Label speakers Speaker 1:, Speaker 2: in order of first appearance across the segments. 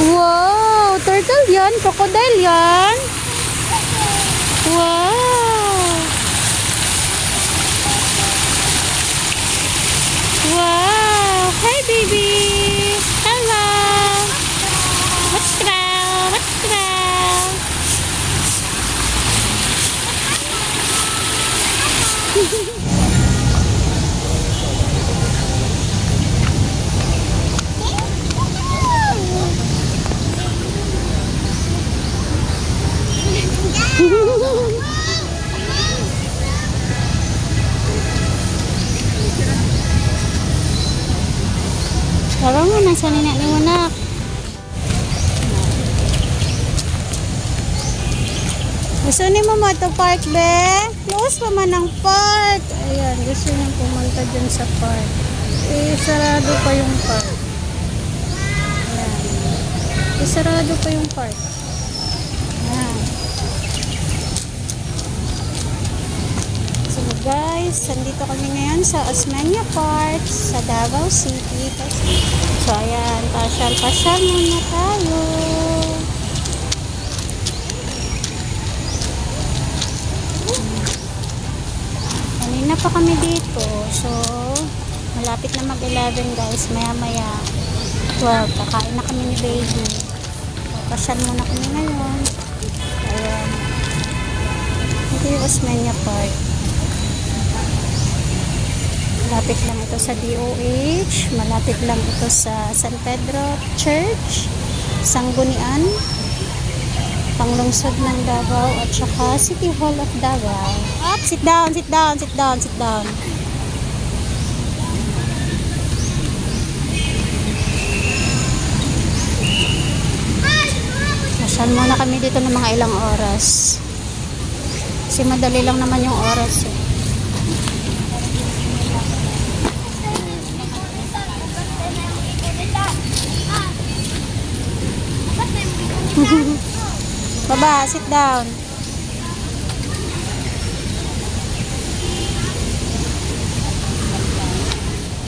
Speaker 1: Wow, turtle yan, crocodile yan. Wow. Wow, hi baby. Hello. What's wrong? What's wrong? Tara mo, nasa nina ni Wanak. Gusto ni mo ito park, be? Close pa man ang park. Ayan, gusto niya pumunta dyan sa park. Eh, sarado pa yung park. Ayan. Eh, sarado pa yung park. Ayan. So guys, nandito kami ngayon sa Osmeña Park sa Davao City. So ayan, pasyal-pasyal muna tayo. Kanina pa kami dito. So malapit na mag-11 guys. Maya-maya 12. Kakain na kami ni baby. So, pasyal muna kami ngayon. Ayan. Ito yung Osmeña Park. Malapit lang ito sa DOH, malapit lang ito sa San Pedro Church, Sanggunian, panglungsod ng Davao at saka City Hall of Davao. Up, sit down, sit down, sit down, sit down. Masyal muna kami dito ng mga ilang oras. Kasi madali lang naman yung oras eh. Baba, sit down.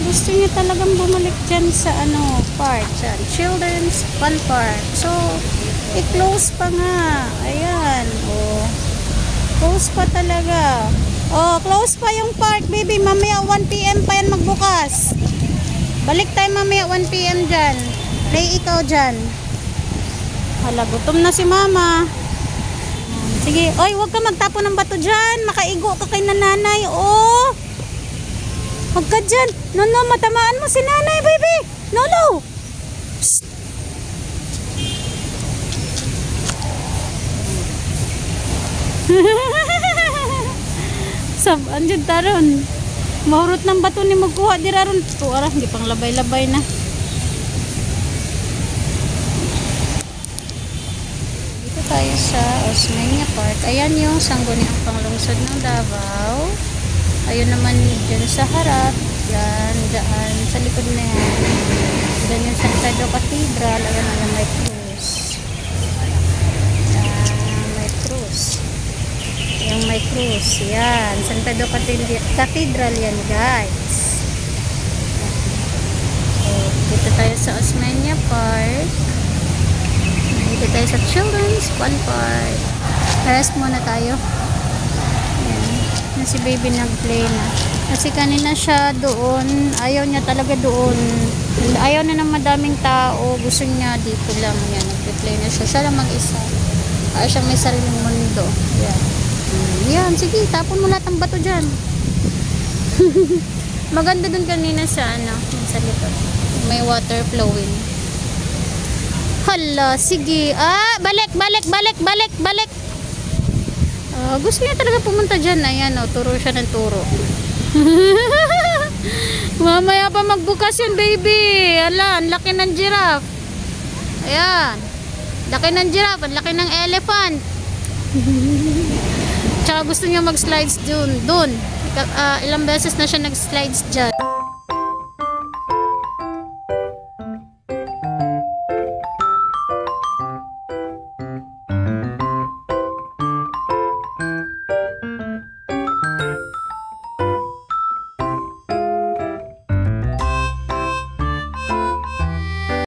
Speaker 1: Gusto niya talagang bumalik dyan sa park dyan. Children's Fun Park. So, i-close pa nga. Ayan. Oh. Close pa talaga. Oh, close pa yung park, baby. Mamaya 1 PM pa yan magbukas. Balik tayo mamaya 1 PM dyan. Play ikaw dyan. Hala, gutom na si mama. Sige, oy, huwag ka magtapo ng bato dyan. Makaigo ka kay nanay. Oh, huwag ka dyan. No, matamaan mo si nanay, baby. No. Psst. Sab, andyan taron. Mahurot ng bato ni magkuha di raron. Tuara, hindi pang labay-labay na. Tayo sa Osmeña Park. Ayan yung Sangguniang panglungsod ng Davao. Ayun naman dyan sa harap. Yan, dyan. Sa likod na yan. Dyan yung San Pedro Cathedral. Ayan, may cruise. Yan, may cruise. Yung may cruise. Yan. San Pedro Cathedral yan, guys. So, dito tayo sa Osmeña Park. Dito tayo sa Children's Fun Park. Rest muna tayo. Ayan. Si baby nag-play na. Kasi kanina siya doon. Ayaw niya talaga doon. Ayaw na ng madaming tao. Gusto niya dito lang. Yan. Nag-play na siya. Siya lang mag-isa. Kaya siyang may sariling mundo. Yan. Yan. Sige, tapon mo lahat ng bato dyan. Maganda doon kanina sa sa likod. May water flowing. Hala, sige. Balik. Gusto niya talaga pumunta dyan. Ayan, turo siya ng turo. Mamaya pa magbukas yun, baby. Hala, ang laki ng giraffe. Ayan. Laki ng giraffe, ang laki ng elephant. Tsaka gusto niya mag-slides dun. Ilang beses na siya nag-slides dyan.